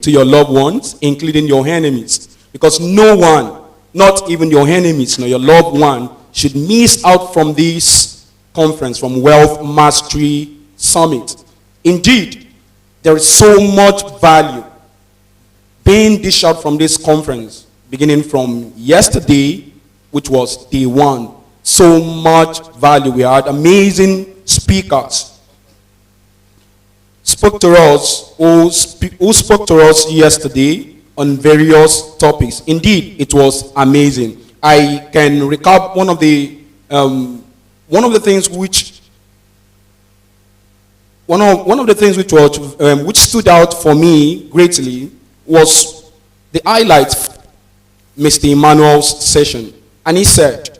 to your loved ones, including your enemies. Because no one, not even your enemies, nor your loved one, should miss out from this conference, from Wealth Mastery Summit. Indeed, there is so much value being dished out from this conference, beginning from yesterday, which was day one. So much value. We had amazing speakers spoke to us, who spoke to us yesterday on various topics. Indeed, it was amazing. I can recap one of the things which which stood out for me greatly was the highlight, Mr. Emmanuel's session. And he said,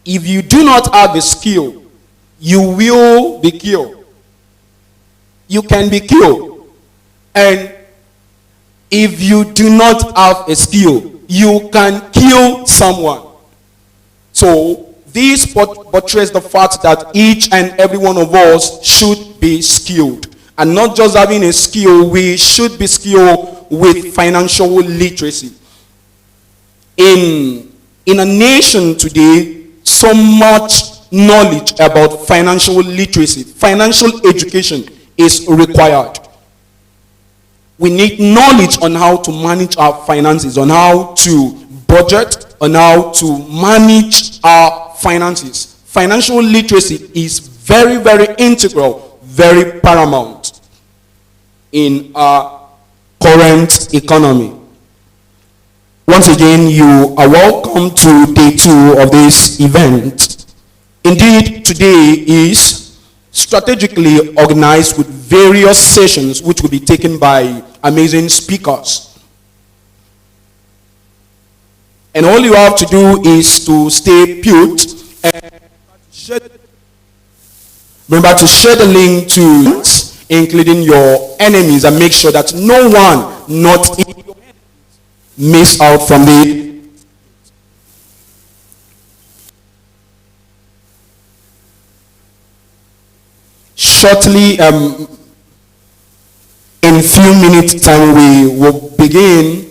if you do not have a skill, you will be killed. You can be killed. And if you do not have a skill, you can kill someone. So this portrays the fact that each and every one of us should be skilled. And not just having a skill, we should be skilled with financial literacy. In a nation today, so much knowledge about financial literacy, financial education is required. We need knowledge on how to manage our finances, on how to budget, on how to manage our finances. Financial literacy is very, very integral, very paramount in our current economy. Once again, you are welcome to day 2 of this event. Indeed, today is strategically organized with various sessions which will be taken by amazing speakers. And all you have to do is to stay put and remember to share the link to including your enemies, and make sure that no one, not even your enemies, miss out from the shortly. In a few minutes time, we will begin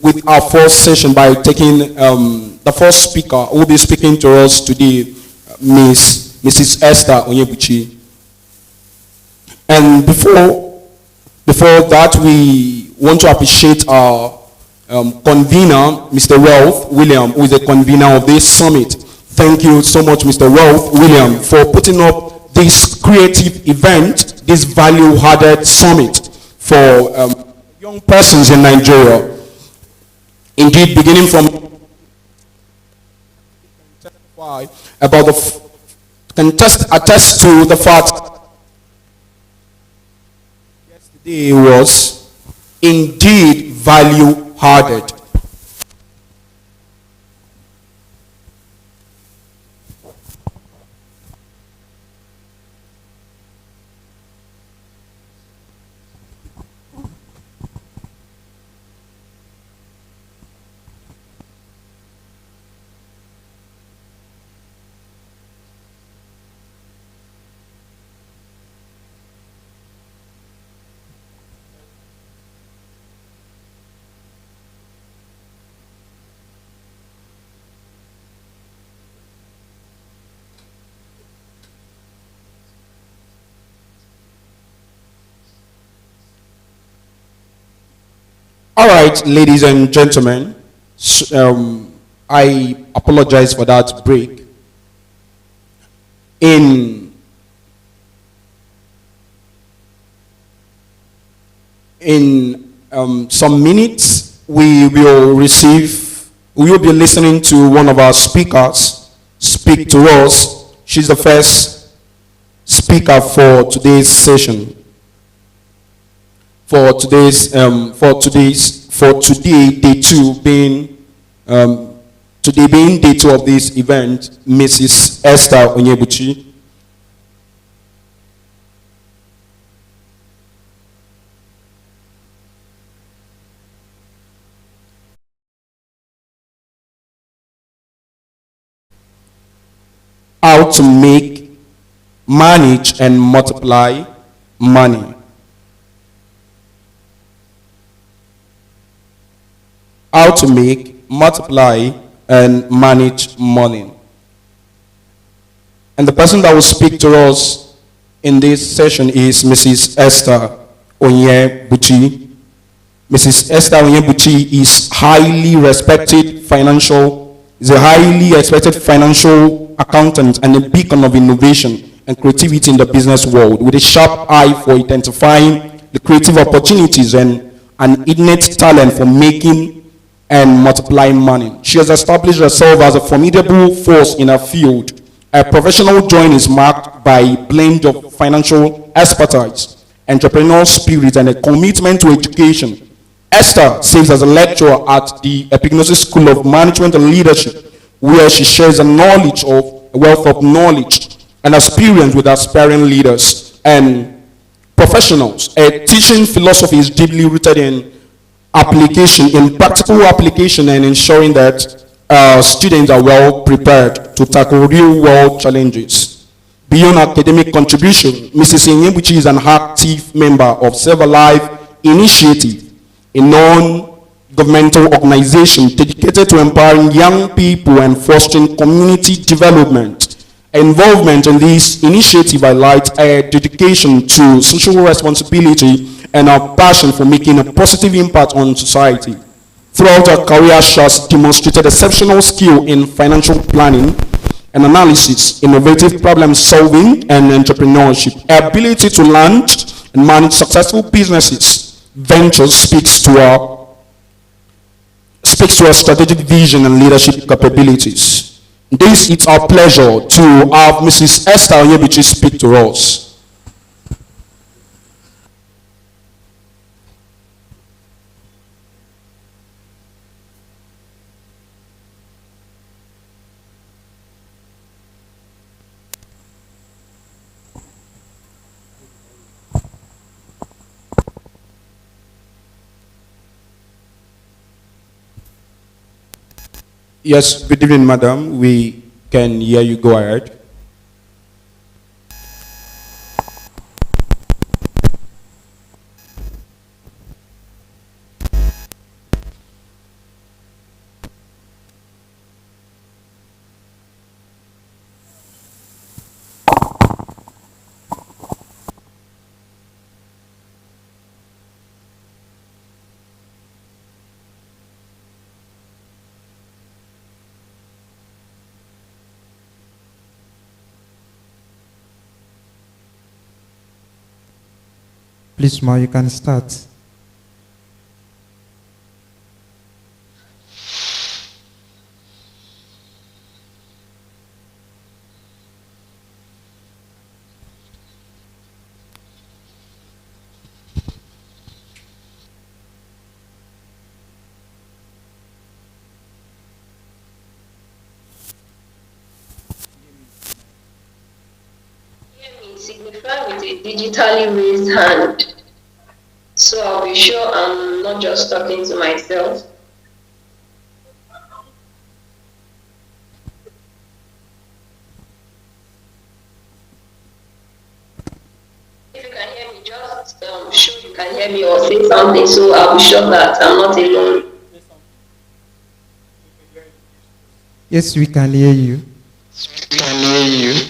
with our first session by taking the first speaker who will be speaking to us today, Mrs. Esther Onyebuchi. And before that, we want to appreciate our convener, Mr. Wealth William, who is the convener of this summit. Thank you so much, Mr. Wealth William, for putting up this creative event, this value-added summit for young persons in Nigeria. Indeed, beginning from about attest to the fact yesterday was indeed value-added. All right, ladies and gentlemen, I apologize for that break. In some minutes, we will be listening to one of our speakers speak to us. She's the first speaker for today's session. For today, day 2 being today being day 2 of this event, Mrs. Esther Onyebuchi. How to make, manage, and multiply money. how to make, multiply, and manage money. And the person that will speak to us in this session is Mrs. Esther Onyebuchi. Mrs. Esther Onyebuchi is a highly respected financial accountant and a beacon of innovation and creativity in the business world, with a sharp eye for identifying the creative opportunities and an innate talent for making and multiplying money. She has established herself as a formidable force in her field. Her professional journey is marked by a blend of financial expertise, entrepreneurial spirit, and a commitment to education. Esther serves as a lecturer at the Epignosis School of Management and Leadership, where she shares a wealth of knowledge and experience with aspiring leaders and professionals. Her teaching philosophy is deeply rooted in practical application, and ensuring that students are well prepared to tackle real-world challenges. Beyond academic contribution, Mrs. Onyebuchi is an active member of Save a Life Initiative, a non-governmental organization dedicated to empowering young people and fostering community development. Involvement in this initiative highlights a dedication to social responsibility and our passion for making a positive impact on society. Throughout her career, she has demonstrated exceptional skill in financial planning and analysis, innovative problem solving, and entrepreneurship. Her ability to launch and manage successful ventures speaks to her strategic vision and leadership capabilities. This is our pleasure to have Mrs. Esther Onyebuchi speak to us. Yes, good evening, madam. We can hear you. Go ahead. Please, Ma, you can start. Signify with a digitally raised hand. So I'll be sure I'm not just talking to myself. If you can hear me, just show you can hear me or say something, so I'll be sure that I'm not alone. Yes, we can hear you. We can hear you.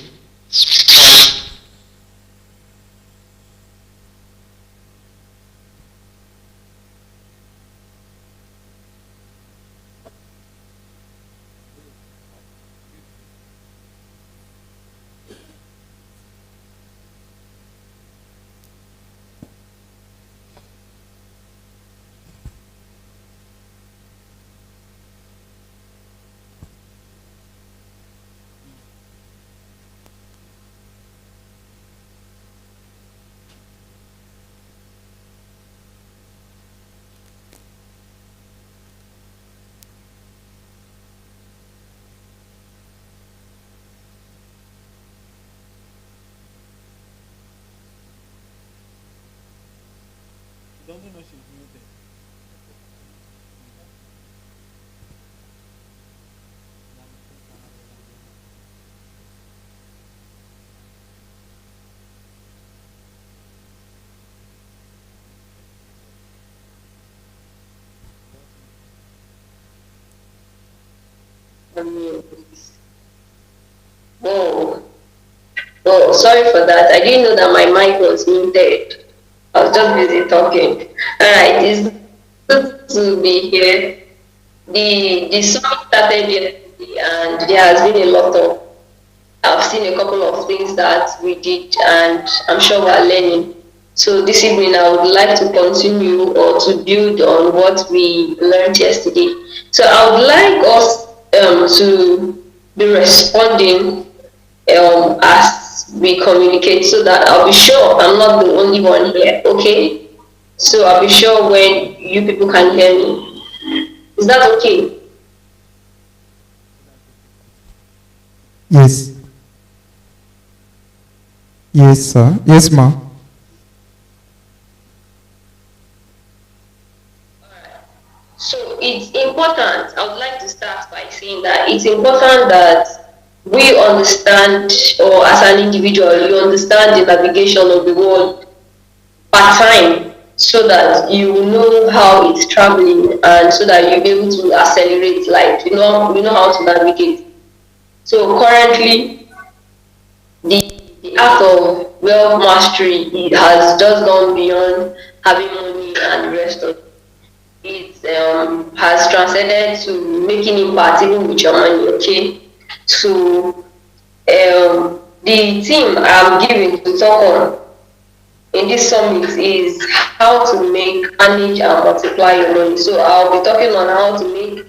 Doesn't know she's muted. Whoa. Oh, sorry for that. I didn't know that my mic was muted. I was just busy talking. Alright, it's good to be here. The summit started yesterday and there has been a lot of, I've seen a couple of things that we did and I'm sure we're learning. So this evening I would like to continue or to build on what we learned yesterday. So I would like us to be responding as we communicate so that I'll be sure I'm not the only one here, okay? So I'll be sure when you people can hear me. Is that okay? Yes. Yes, sir. Yes, ma. So it's important, I would like to start by saying that it's important that we understand, or as an individual, you understand the navigation of the world part time so that you know how it's traveling and so that you'll be able to accelerate life. You know how to navigate. So currently the art of wealth mastery it has just gone beyond having money and the rest of it. It has transcended to making impact even with your money, okay? So the theme I'm giving to talk on in this summit is how to make, manage, and multiply your money. So I'll be talking on how to make.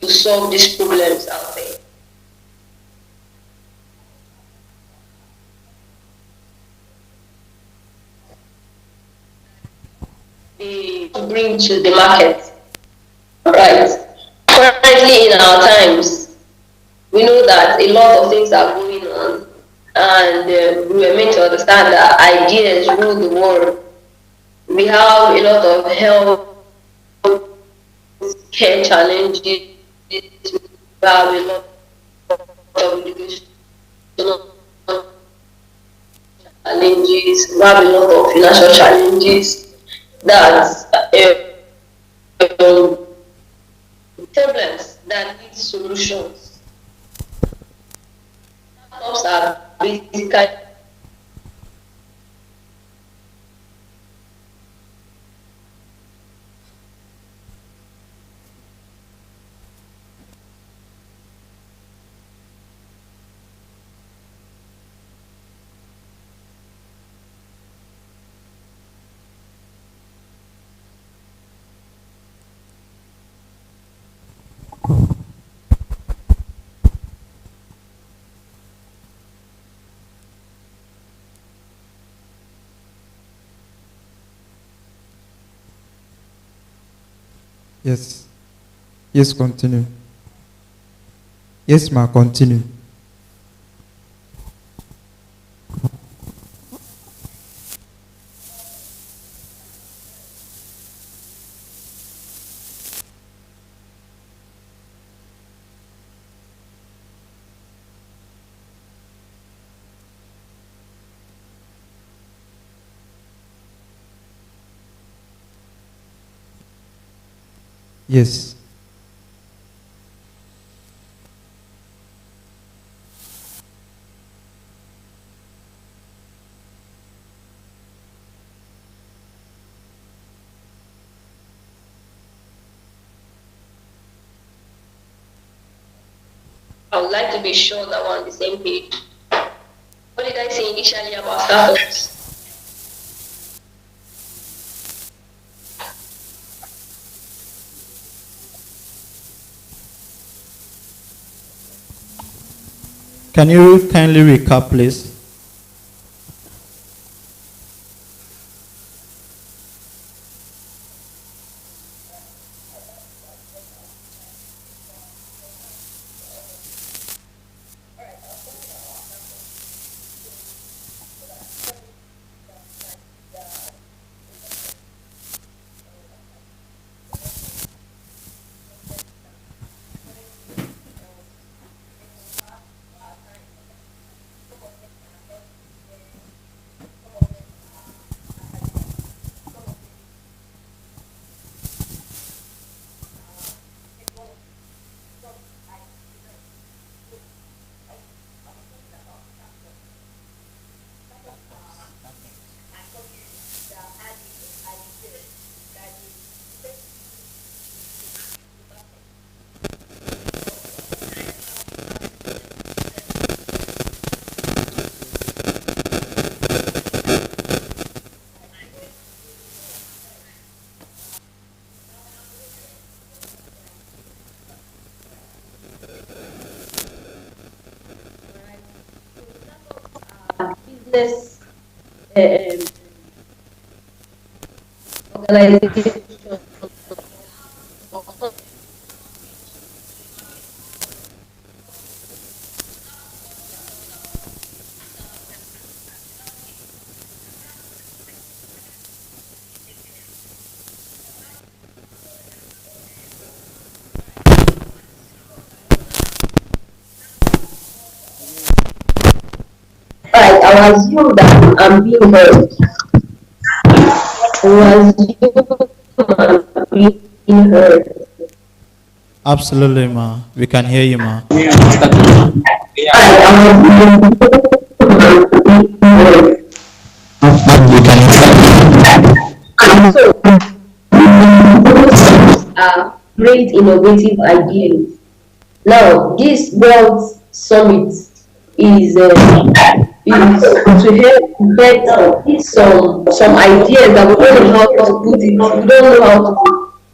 To solve these problems out there. To bring to the market. Right. Currently in our times, we know that a lot of things are going on, and we are meant to understand that ideas rule the world. We have a lot of health care challenges, we have a lot of education challenges, we have a lot of financial challenges that um, problems that need solutions. Startups are basically Yes. Yes, continue. Yes, ma, continue. Yes. I would like to be sure that we're on the same page. What did I say initially about startups? Can you kindly recap, please? Business organization. Right, I will assume that I'm being heard. I will assume I'm being heard. Absolutely, ma. We can hear you, ma. So, are great innovative ideas. Now, this World Summit is to help get some ideas that we don't know how to put it, we don't know how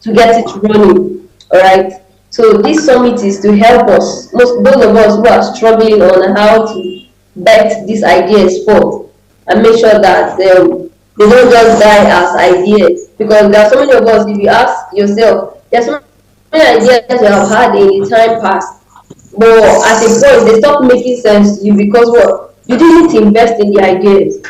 to get it running. All right. So this summit is to help us, most those of us who are struggling on how to bet these ideas forth and make sure that they don't just die as ideas. Because there are so many of us, if you ask yourself, there's so many ideas you have had in the time past, but at a point they stop making sense to you because what? You didn't invest in the ideas.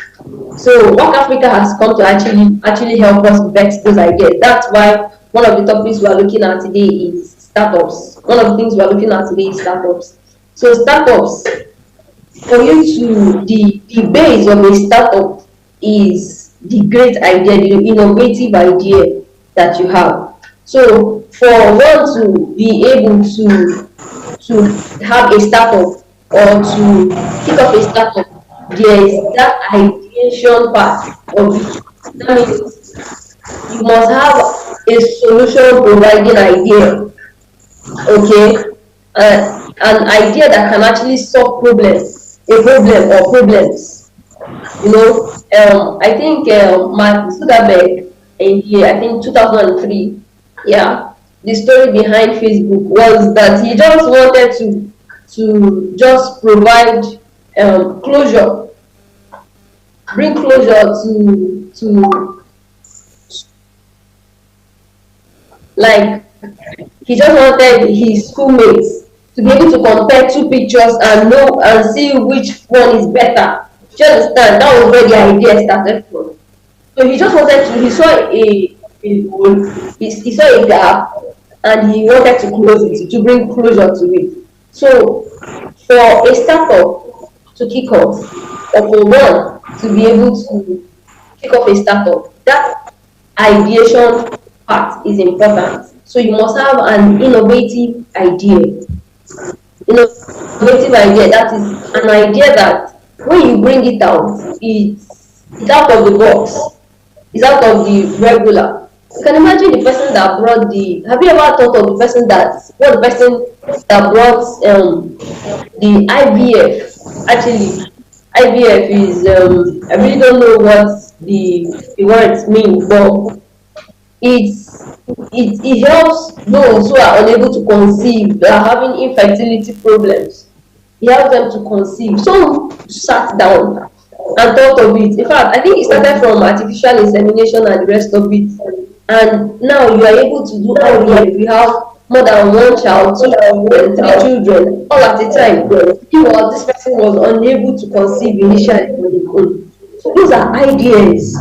So Work Africa has come to actually help us vet those ideas. That's why one of the topics we are looking at today is startups. One of the things we are looking at today is startups. So startups, for you to the base of a startup is the great idea, the innovative idea that you have. So for one to be able to have a startup or to kick off a startup, there is that ideation part of it. That means you must have a solution providing idea, okay? An idea that can actually solve problems, a problem or problems. I think Mark Zuckerberg in the I think 2003, yeah, the story behind Facebook was that he just wanted to just provide closure, bring closure to like He just wanted his schoolmates to be able to compare two pictures and know and see which one is better. Do you understand? That was where the idea started from. So he just wanted to, he saw a hole, he saw a gap, and he wanted to close it, to bring closure to it. So for a startup to kick off, or for one to be able to kick off a startup, that ideation part is important. So you must have an innovative idea. Innovative idea, that is an idea that when you bring it out, it's out of the box, it's out of the regular. You can imagine the person that brought the, have you ever thought of the person that, what the person that brought the IVF? Actually, IVF is, I really don't know what the words mean, but it helps those who are unable to conceive, that are having infertility problems. It helps them to conceive. So sat down and thought of it. In fact, I think it started from artificial insemination and the rest of it. And now you are able to do IVF. We have more than one child, two children, three children, all at a time. This person was unable to conceive initially on his own. So those are ideas,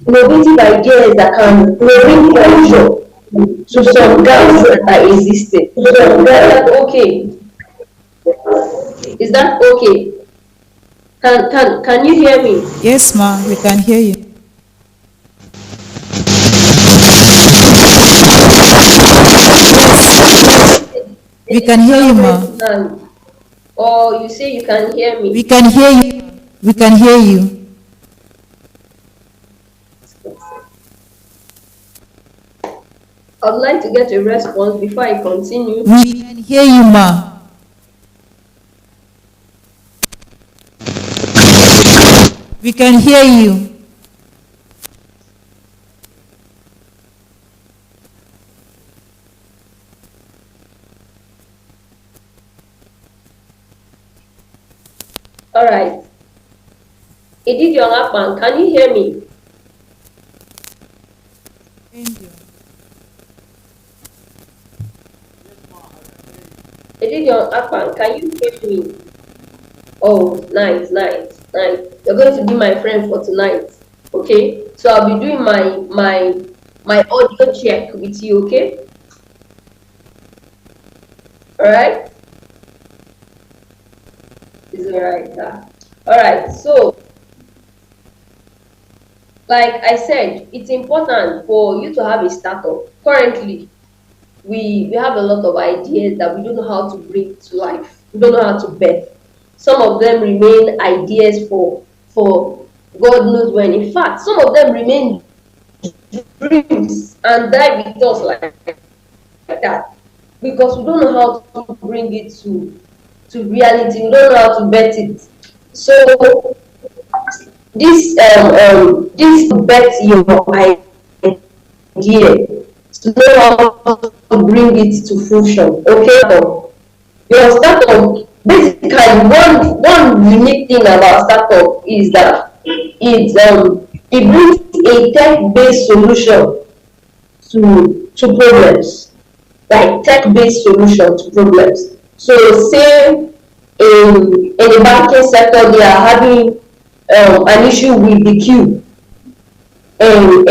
innovative ideas that can bring closure to some gaps that are existing. So that okay. Is that okay? Can you hear me? Yes, ma, we can hear you. We can hear you, ma. Or you say you can hear me? We can hear you. We can hear you. I'd like to get a response before I continue. We can hear you, ma. We can hear you. All right. Edidion Akpan, can you hear me? Edidion Akpan, can you hear me? Oh, nice. You're going to be my friend for tonight. Okay? So I'll be doing my audio check with you, okay? Alright? Is it alright? Alright, so like I said, it's important for you to have a startup. Currently, we have a lot of ideas that we don't know how to bring to life. We don't know how to birth. Some of them remain ideas for God knows when. In fact, some of them remain dreams and die with us like that, because we don't know how to bring it to reality. We don't know how to bet it. So this bet your idea, to know how to bring it to fruition. Okay, your startup, basically one unique thing about startup is that it brings a tech-based solution to problems, like tech-based solution to problems. So say in the banking sector they are having an issue with the queue in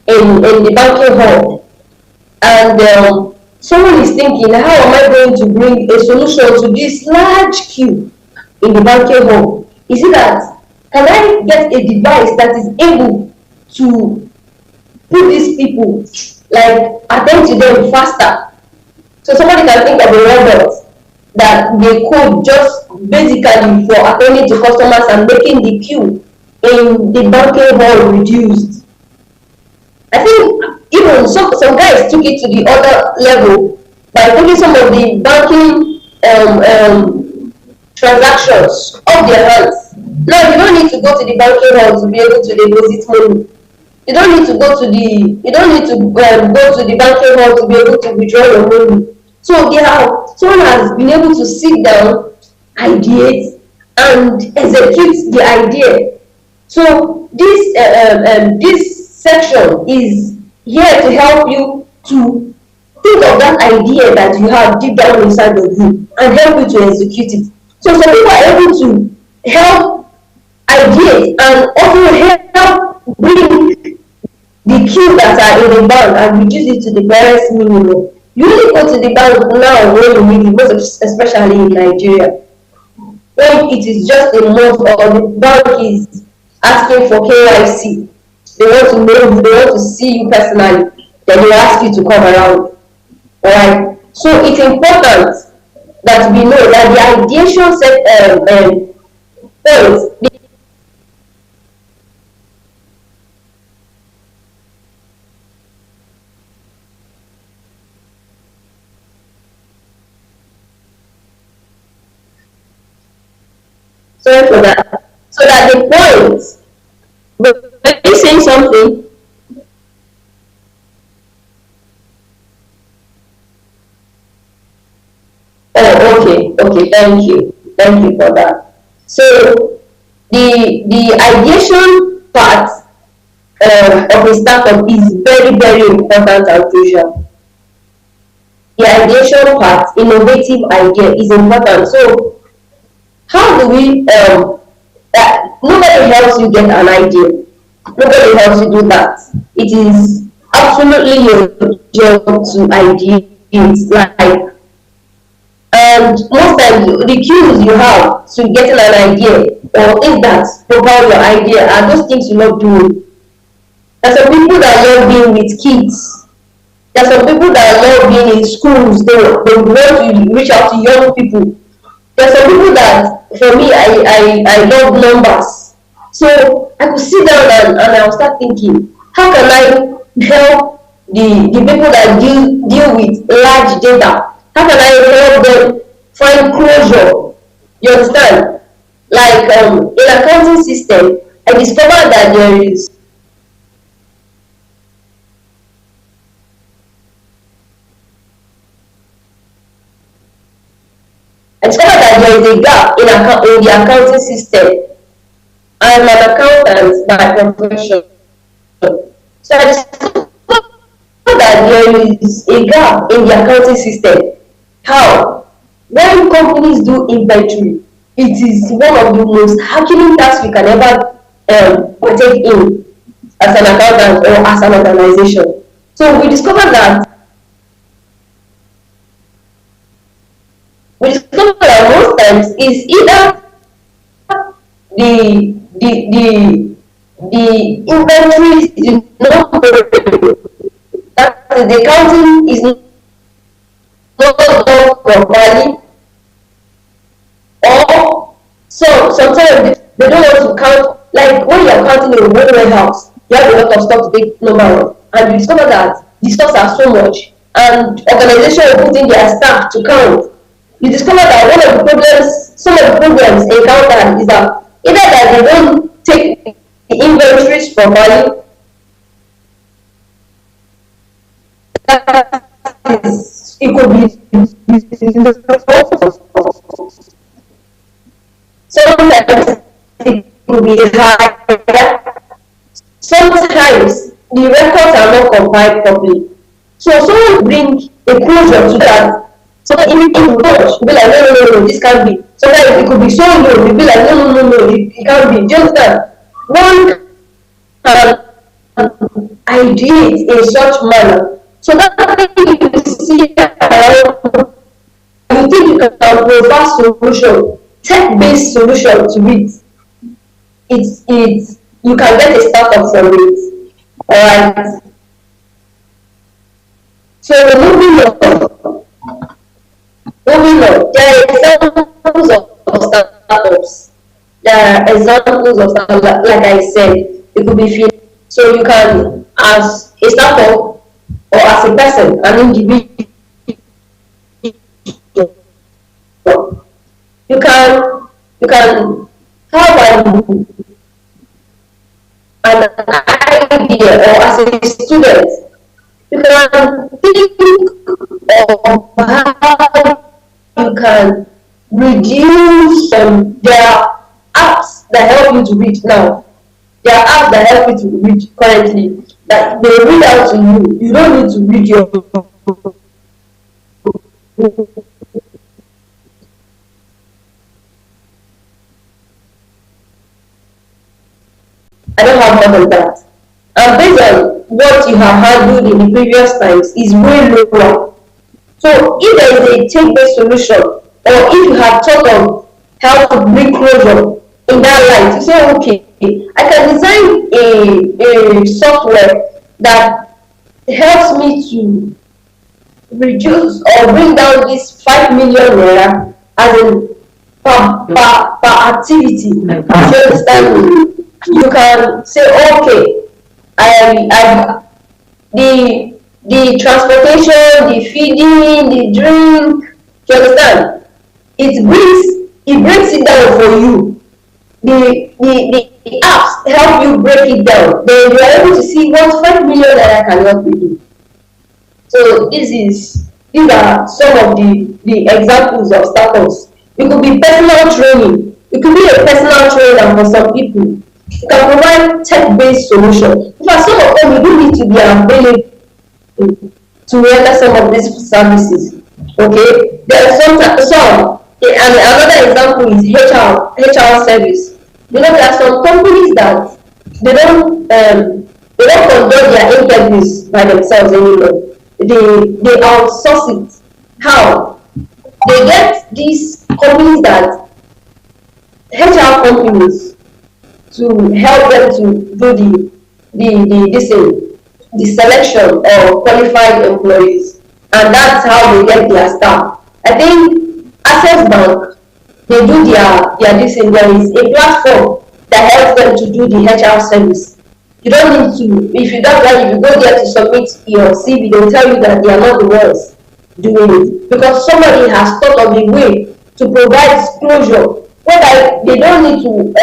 the banking hall, and someone is thinking, how am I going to bring a solution to this large queue in the banking hall? Is it that, can I get a device that is able to put these people, like attend to them faster? So somebody can think of a robot that they could just basically for attending to customers and making the queue in the banking hall reduced. I think even some guys took it to the other level by taking some of the banking transactions off their hands. Now you don't need to go to the banking hall to be able to deposit money. You don't need to go to the banking hall to be able to withdraw your money. So someone has been able to sit down, ideate, and execute the idea. So this section is here to help you to think of that idea that you have deep down inside of you and help you to execute it. So some people are able to help ideas and also help bring the queue that are in the bank and reduce it to the barest minimum. You only go to the bank now when you need it, most especially in Nigeria. When it is just a month or the bank is asking for KYC, they want to know, they want to see you personally, then they ask you to come around. Alright. So it's important that we know that the ideation points. Sorry for that. So that the points. But are you saying something? Oh, okay, thank you for that. So the ideation part of a startup is very important and crucial. The ideation part, innovative idea, is important. So how do we nobody helps you get an idea. Nobody helps you do that. It is absolutely your job to ideate. Like, and most times the cues you have to getting an idea or things that provide your idea are those things you love doing. There are some people that love being with kids. There are some people that love being in schools. They want to reach out to young people. There are some people that, for me, I love numbers. So I could sit down and I'll start thinking, how can I help the people that deal with large data? How can I help them find closure? You understand? Like in accounting system, I discovered that there is a gap in the accounting system. I'm an accountant by profession. So I discovered that there is a gap in the accounting system. How? When companies do inventory, it is one of the most hacking tasks you can ever partake in as an accountant or as an organization. So we discovered that most times is either the inventory is not that the accounting is not done properly, or so sometimes they don't want to count. Like when you're counting in a warehouse, you have a lot of stuff to take number of, and you discover that the stocks are so much, and organizations are putting their staff to count. You discover that one of the problems, some of the problems encountered is that either that they don't take the inventories properly, it could be sometimes it could be higher. Sometimes the records are not compiled properly. So someone bring a closure to that. So if you watch, you'll be like, no, this can't be. Sometimes it could be so low, you'll be like, no, it can't be. Just that one ideate in such manner. So that thing you see around, you think you can provide solution, tech-based solution to it. It's you can get a startup from it. Alright. So moving on, there are examples of startups. There are examples of startups, like I said, it could be so you can, as a startup or as a person, an individual, you can have an idea, or as a student, you can think of how you can reduce there are apps that help you to reach now. There are apps that help you to reach currently. that they read out to you. You don't need to read your I don't have more than that. And based on what you have handled in the previous times is way lower. So if there is a take-based solution, or if you have thought of how to bring closure in that light, you say, okay, I can design a software that helps me to reduce or bring down this 5 million naira as in per activity. You understand me? You can say, okay, the transportation, the feeding, the drink, you understand? It breaks it down for you. The apps help you break it down. Then you are able to see what 5 million naira can help you do. So these are some of the examples of startups. It could be personal training. It could be a personal trainer for some people. You can provide tech-based solutions. In fact, some of them you do need to be available to render some of these services. Okay, there are some, and another example is HR service. You know, there are some companies that they don't conduct their interviews by themselves anymore. They outsource it. How? They get these companies that HR companies to help them to do the selection of qualified employees, and that's how they get their staff. I think Access Bank, they do their this thing. There is a platform that helps them to do the HR service. You don't need to, if you don't like, if you go there to submit your CV, they'll tell you that they are not the ones doing it, because somebody has thought of a way to provide disclosure whereby they don't need to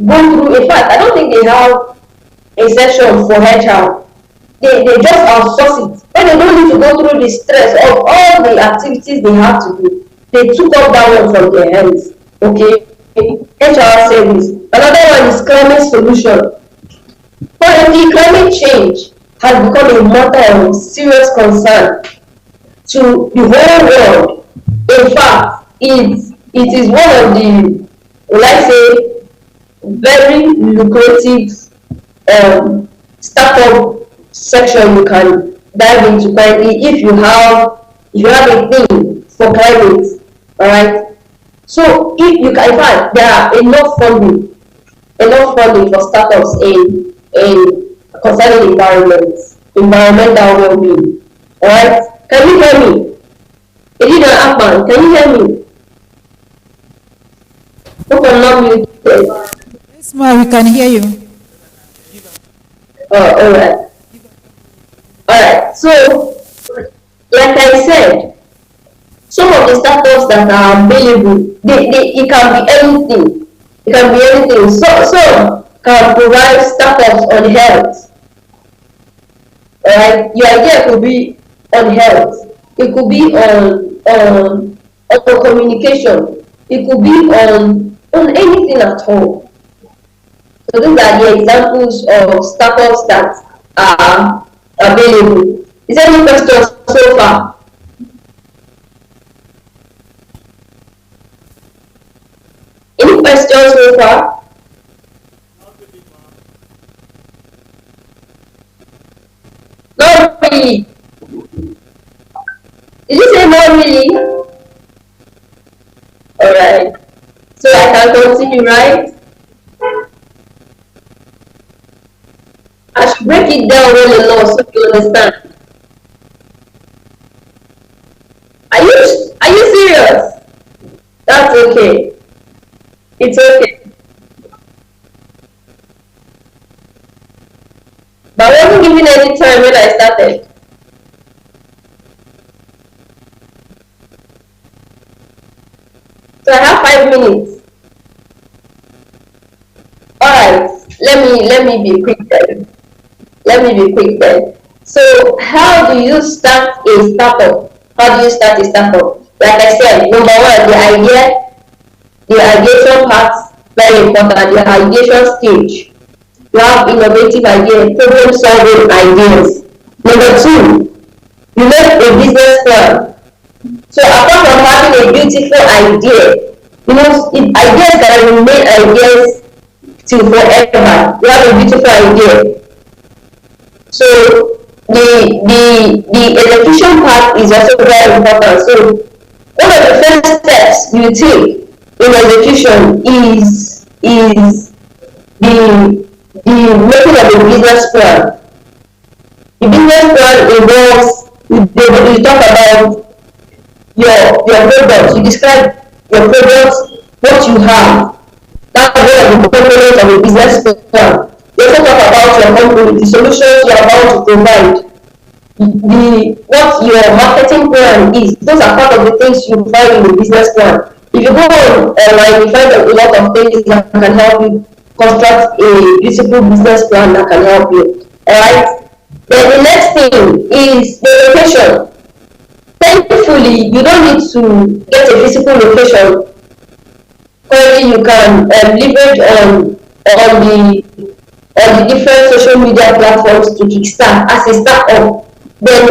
go through. In fact, I don't think they have a session for HR. They just outsource it. When they don't need to go through the stress of all the activities they have to do, they took up that one from their hands. Okay, HR service. Another one is climate solution. Currently, climate change has become a matter of serious concern to the whole world. In fact, it is one of the, will I say, very lucrative startup section you can dive into currently if you have a thing for climate. All right. So if you can, in fact, there are enough funding for startups in concerning environmental well-being. All right. Can you hear me? Edina Akman, can you hear me? Hope I'm not muted. Yes, ma, we can hear you. Oh, all right. All right. So, like I said, some of the startups that are available, it can be anything. It can be anything. So can provide startups on health. All right. Your idea could be on health. It could be on communication. It could be on anything at all. So these are the examples of startups that are available. Is there any questions so far? Any questions so far? Not really. Did you say not really? Alright. So I can continue, right? I should break it down well enough so you understand. Are you serious? That's okay. It's okay. But I wasn't given any time when I started. So I have 5 minutes. Alright, let me be quick then. So how do you start a startup? Like I said, number one, the ideation part, very important, the ideation stage. you have innovative ideas, problem solving ideas. Number two, you make a business plan. So apart from having a beautiful idea, ideas can remain ideas till forever. You have a beautiful idea. So the execution part is also very important. So one of the first steps you take in execution is the making of a business plan. The business plan involves you talk about your products. You describe your products, what you have. That's one of the components of a business plan. You also talk about your company, the solutions you are about to provide, what your marketing plan is. Those are part of the things you find in the business plan. If you go online, you find a lot of things that can help you construct a beautiful business plan that can help you. Alright? Then the next thing is the location. Thankfully, you don't need to get a physical location. Currently, you can leverage on the different social media platforms to kickstart as a startup. Then,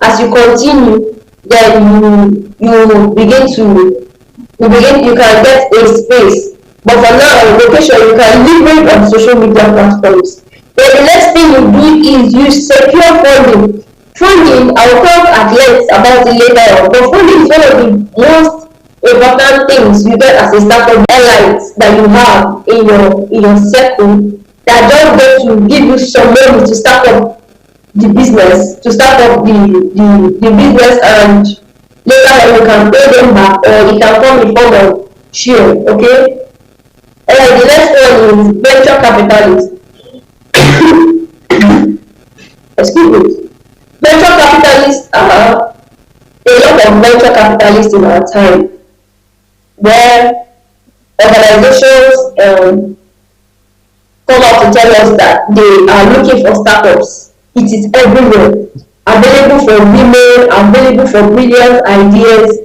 as you continue, then you can get a space. But for now, location, you can leverage on social media platforms. Then the next thing you do is you secure funding. Funding, I will talk at length about it later on, but funding is one of the most important things you get as a startup. Airlines that you have in your circle that just going to give you some money to start up the business, the business, and later on you can pay them back, or it can come in form of share. Okay. The next one is venture capitalists. Excuse me. Venture capitalists are a lot of venture capitalists in our time, where organizations come out to tell us that they are looking for startups. It is everywhere, available for women, available for brilliant ideas.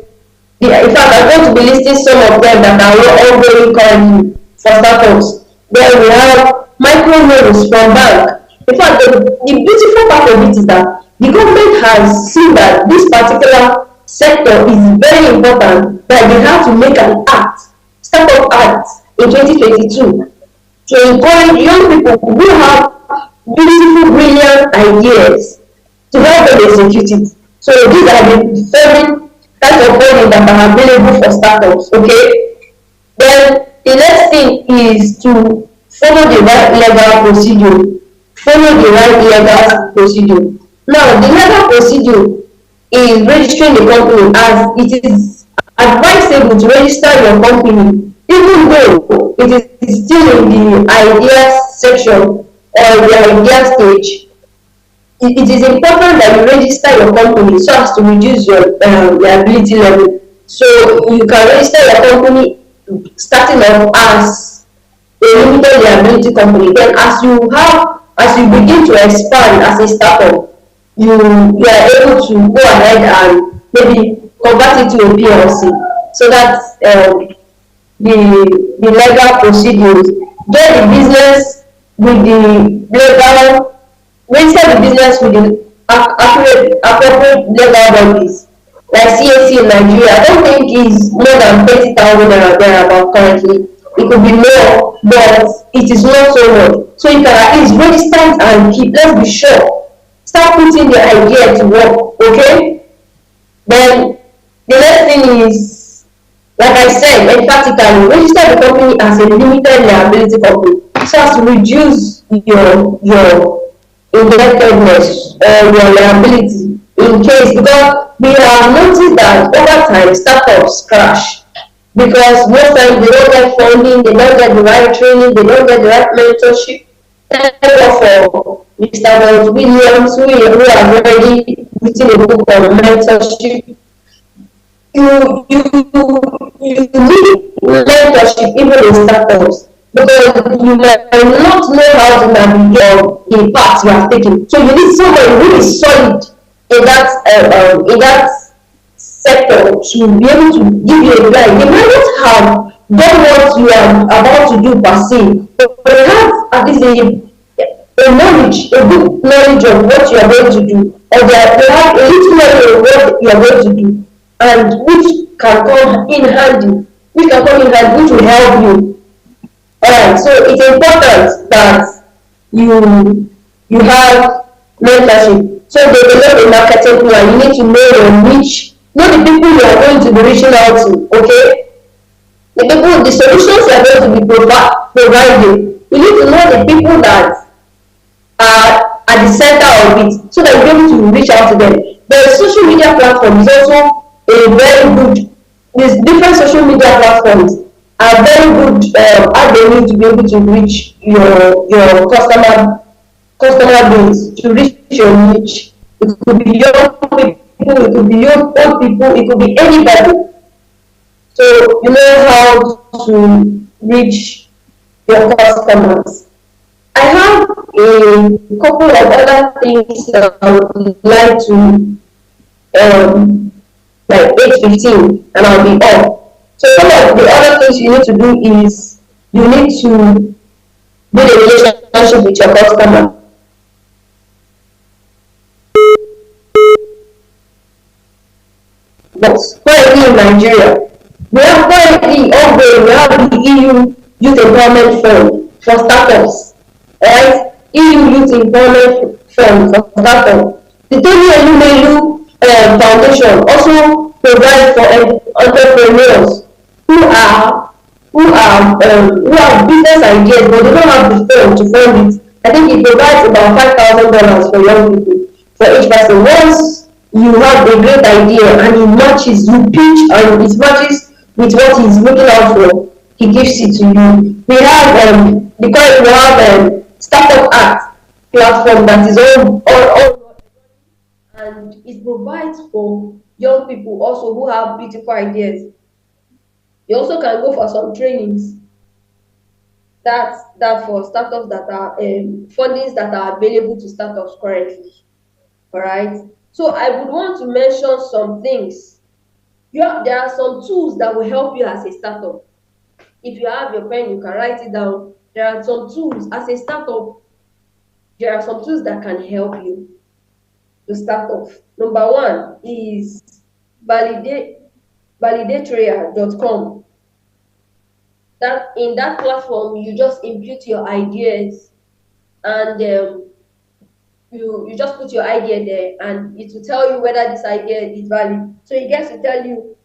In fact, I'm going to be listing some of them that are all very currently for startups. Then we have microloans from bank. In fact, the beautiful part of it is that the government has seen that this particular sector is very important, that they have to make an act, startup act in 2022 to encourage young people who have beautiful, brilliant ideas to help them execute it. So these are the seven types of funding that are available for startups. Okay. Then the next thing is to follow the right legal procedure. Follow the right legal procedure. Now, the legal procedure is registering the company, as it is advisable to register your company, even though it is still in the idea section or the idea stage. It is important that you register your company so as to reduce your liability level. So you can register your company starting off as a limited liability company. Then as you begin to expand as a startup, you are able to go ahead and maybe convert it to a PLC. So that's the legal procedures. Get the business with the legal, register the business with the appropriate legal bodies. Like CAC in Nigeria, I don't think is more than 20,000 or thereabout currently. It could be more, but it is not so much. So you can at least register it and keep. Let's be sure. Start putting the idea to work. Okay. Then the next thing is, like I said, emphatically register the company as a limited liability company, so as to reduce your indebtedness or your liability in case, because we have noticed that over time startups crash because most times they don't get funding, they don't get the right training, they don't get the right mentorship. Therefore, for Mr. Wells Williams, who have already written a book on mentorship, you need mentorship even in startups, because you might not know how to navigate the path you have taken. So you need someone who is solid in that sector to be able to give you a guide. They might not have done what you are about to do per se, but they have at at least a knowledge, a good knowledge of what you are going to do, or they have a little knowledge of what you are going to do, and which can come in handy, which will help you. Alright, so it's important that you have mentorship. So develop a marketing plan. You need to know your niche, know the people you are going to be reaching out to, okay? The solutions you are going to be providing. You need to know the people that are at the center of it, so that you're able to reach out to them. The social media platform is also a very good. These different social media platforms are very good avenue to be able to reach your customer base, to reach your niche. It could be young people, it could be old people, it could be anybody. So you know how to reach your customers. I have a couple of other things that I would like to like 8:15, and I'll be off. So some of the other things you need to do is you need to build a relationship with your customer. But currently in Nigeria, we have currently ongoing, we have the EU Youth Empowerment Fund for startups, right? EU Youth Empowerment Fund for startups. The Tony Elumelu Foundation also provides for entrepreneurs who have business ideas but they don't have the fund to fund it. I think it provides about $5,000 for young people for each person. Once you have a great idea and it matches, you pitch and it matches with what he's looking out for, he gives it to you. We have Startup Act platform that is all and it provides for young people also who have beautiful ideas. You also can go for some trainings that for startups that are fundings that are available to startups currently. All right. So I would want to mention some things. There are some tools that will help you as a startup. If you have your pen, you can write it down. There are some tools as a startup. There are some tools that can help you to start off. Number one is validatria.com. That in that platform, you just input your ideas, and you just put your idea there, and it will tell you whether this idea is valid. So it gets to tell you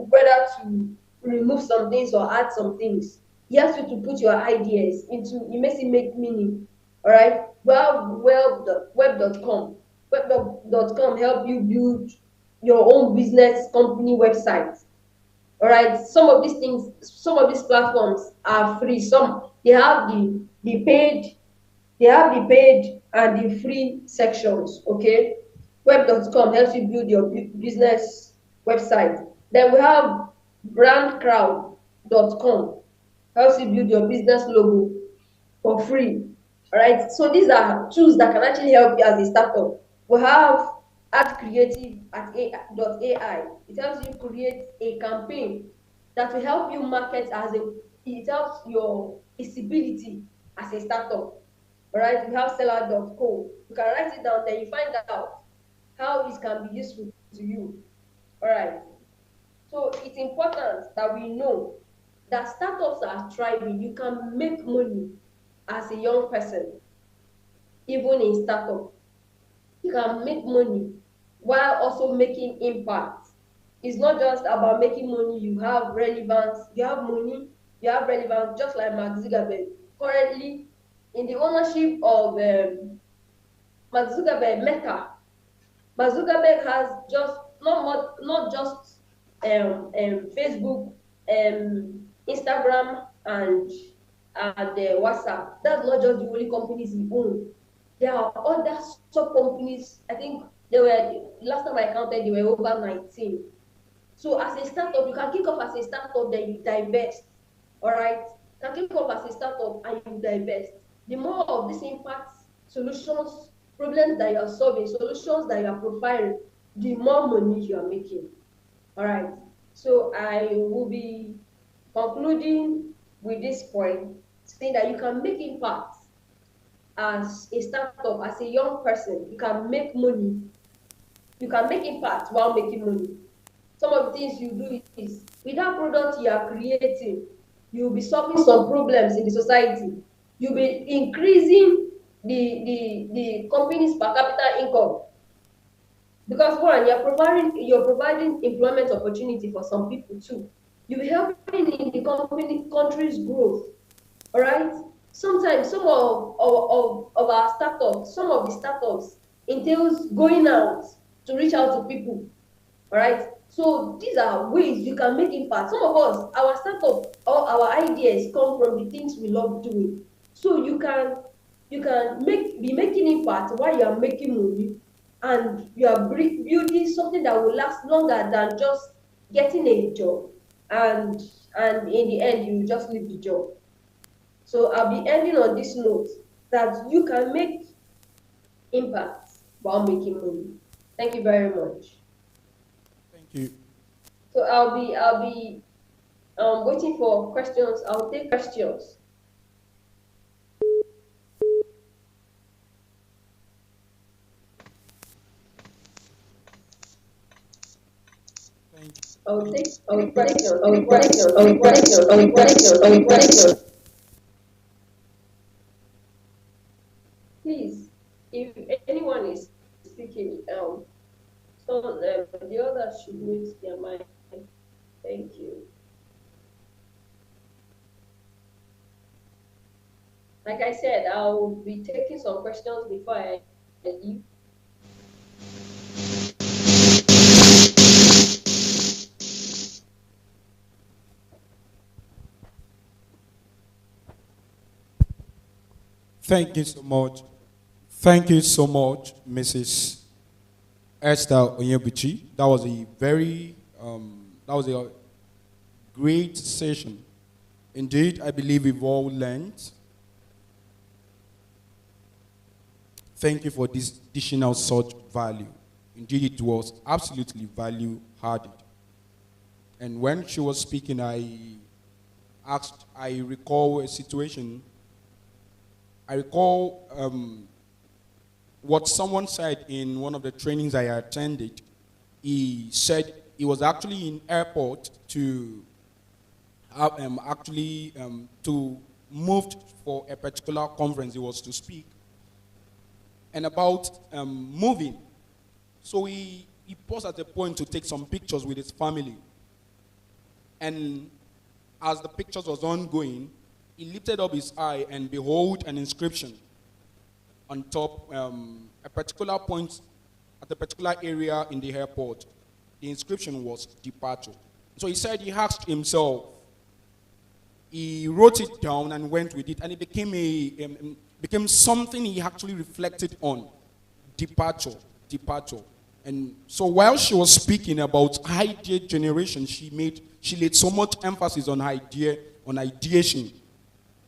whether to remove some things or add some things. It asks you to put your ideas into. It makes it make meaning. All right. Well, web.com. Web.com help you build your own business company website. All right. Some of these platforms are free. Some they have the paid and the free sections. Okay. Web.com helps you build your business website. Then we have brandcrowd.com helps you build your business logo for free. All right. So these are tools that can actually help you as a startup. We have AdCreative.ai. It helps you create a campaign that will help you market it helps your visibility as a startup. All right. We have seller.co. You can write it down, then you find out how it can be useful to you. All right. So it's important that we know that startups are thriving. You can make money as a young person, even in startup. You can make money while also making impact. It's not just about making money. You have relevance. You have money. You have relevance, just like Mark Zuckerberg. Currently, in the ownership of Mark Zuckerberg, Meta, Mark Zuckerberg has just not just Facebook, Instagram, and WhatsApp. That's not just the only companies he owns. There are other sub companies. I think last time I counted, there were over 19. So as a startup, you can kick off as a startup, then you divest. All right, you can kick off as a startup and you divest. The more of these impact solutions, problems that you are solving, solutions that you are profiling, the more money you are making. All right. So I will be concluding with this point saying that you can make impact as a startup, as a young person. You can make money. You can make impact while making money. Some of the things you do is, with that product you are creating, you'll be solving some problems in the society. You'll be increasing the company's per capita income. Because one, you're providing employment opportunity for some people too. You'll be helping in the country's growth. All right. Sometimes some of our startups, some of the startups entails going out to reach out to people. All right. So these are ways you can make impact. Some of us, our startup or our ideas come from the things we love doing. So you can be making impact while you are making money, and you are building something that will last longer than just getting a job, and in the end you just leave the job. So I'll be ending on this note that you can make impact while making money. Thank you very much. Thank you. So I'll be waiting for questions. I'll take questions. Thank you. I'll take questions. Please, if anyone is speaking, the others should mute their mic. Thank you. Like I said, I'll be taking some questions before I leave. Thank you so much. Thank you so much, Mrs. Esther Onyebuchi. That was a great session. Indeed, I believe we've all learned. Thank you for this additional such value. Indeed, it was absolutely value added. And when she was speaking, I recall a situation. I recall what someone said in one of the trainings I attended. He said he was actually in airport to to move for a particular conference he was to speak, and about moving. So he paused at a point to take some pictures with his family. And as the pictures was ongoing, he lifted up his eye and behold an inscription on top, a particular point at a particular area in the airport. The inscription was departure. So he said he asked himself, he wrote it down and went with it, and it became something he actually reflected on. Departure. And so while she was speaking about idea generation, she laid so much emphasis on ideation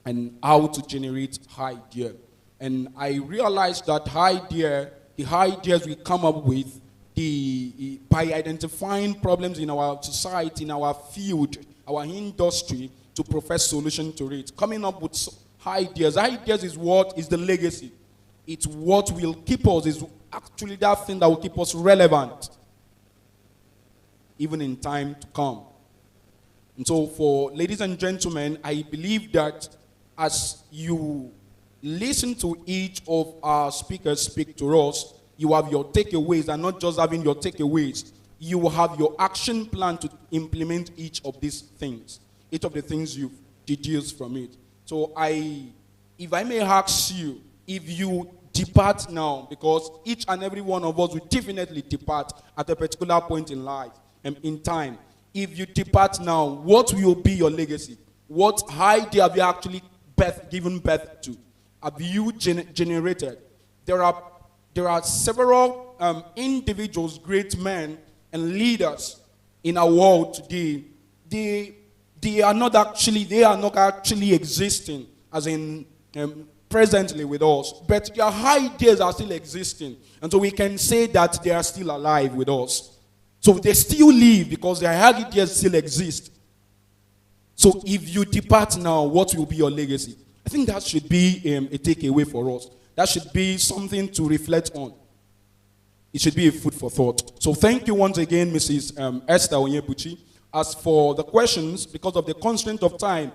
and how to generate idea. And I realized that the ideas we come up with, by identifying problems in our society, in our field, our industry, to provide solution to it. Coming up with ideas. Ideas is what is the legacy. It's what will keep us, is actually that thing that will keep us relevant, even in time to come. And so for ladies and gentlemen, I believe that as you listen to each of our speakers speak to us, you have your takeaways, and not just having your takeaways, you will have your action plan to implement each of these things, each of the things you've deduced from it. So if I may ask you, if you depart now, because each and every one of us will definitely depart at a particular point in life and in time. If you depart now, what will be your legacy? What idea have you actually given birth to? Have you generated? There are several individuals, great men and leaders in our world today. They are not actually existing as in presently with us, but their ideas are still existing, and so we can say that they are still alive with us. So they still live because their ideas still exist. So if you depart now, what will be your legacy? I think that should be a takeaway for us. That should be something to reflect on. It should be a food for thought. So thank you once again, Mrs. Esther Onyebuchi. As for the questions, because of the constraint of time,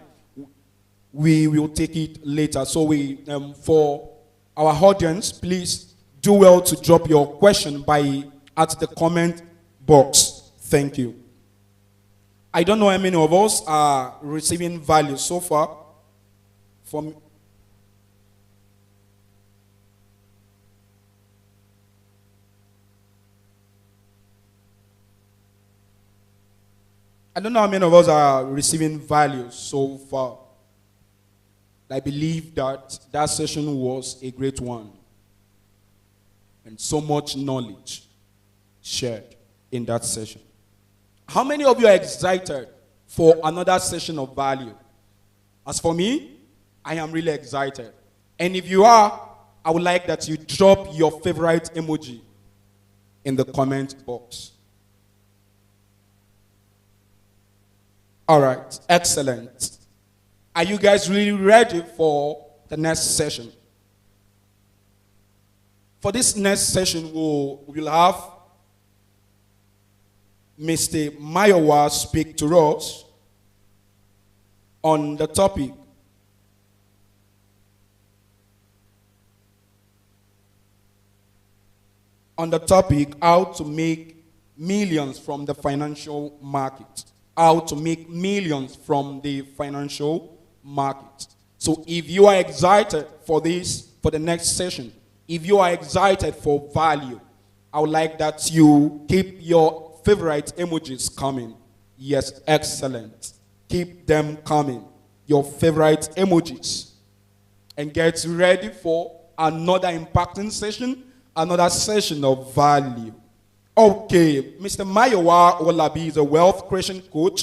we will take it later. So for our audience, please do well to drop your question at the comment box. Thank you. I don't know how many of us are receiving value so far from. I don't know how many of us are receiving value so far. I believe that session was a great one. And so much knowledge shared in that session. How many of you are excited for another session of value? As for me, I am really excited. And if you are, I would like that you drop your favorite emoji in the comment box. All right, excellent. Are you guys really ready for the next session? For this next session, we'll have Mr. Mayowa speak to us on the topic how to make millions from the financial market. How to make millions from the financial market. So if you are excited for the next session, if you are excited for value, I would like that you keep your favorite emojis coming. Yes, excellent. Keep them coming. Your favorite emojis. And get ready for another impacting session, another session of value. Okay, Mr. Mayowa Olabi is a wealth creation coach,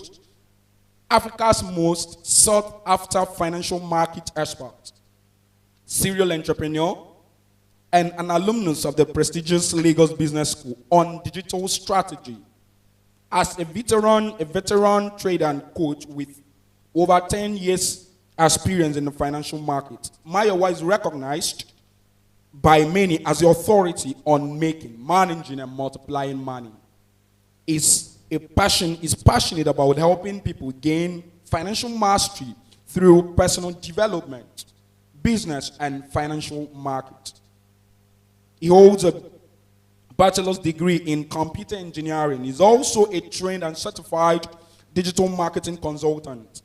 Africa's most sought after financial market expert, serial entrepreneur, and an alumnus of the prestigious Lagos Business School on digital strategy. As a veteran trader and coach with over 10 years experience in the financial market, Mayowa is recognized by many as the authority on managing and multiplying money. Is passionate about helping people gain financial mastery through personal development, business, and financial market. He holds a bachelor's degree in computer engineering. He's also a trained and certified digital marketing consultant,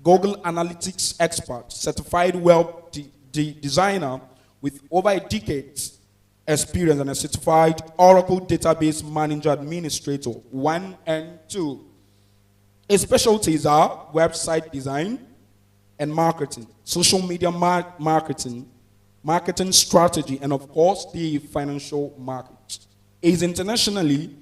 Google Analytics expert, certified web designer, with over a decade's experience, and a certified Oracle Database Manager Administrator 1 and 2. His specialties are website design and marketing, social media marketing, marketing strategy, and of course, the financial market. He is internationally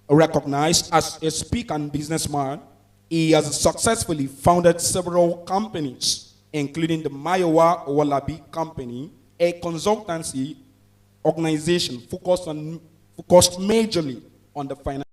recognized as a speaker and businessman. He has successfully founded several companies, including the Mayowa Olabi Company, a consultancy organization focused majorly on the financial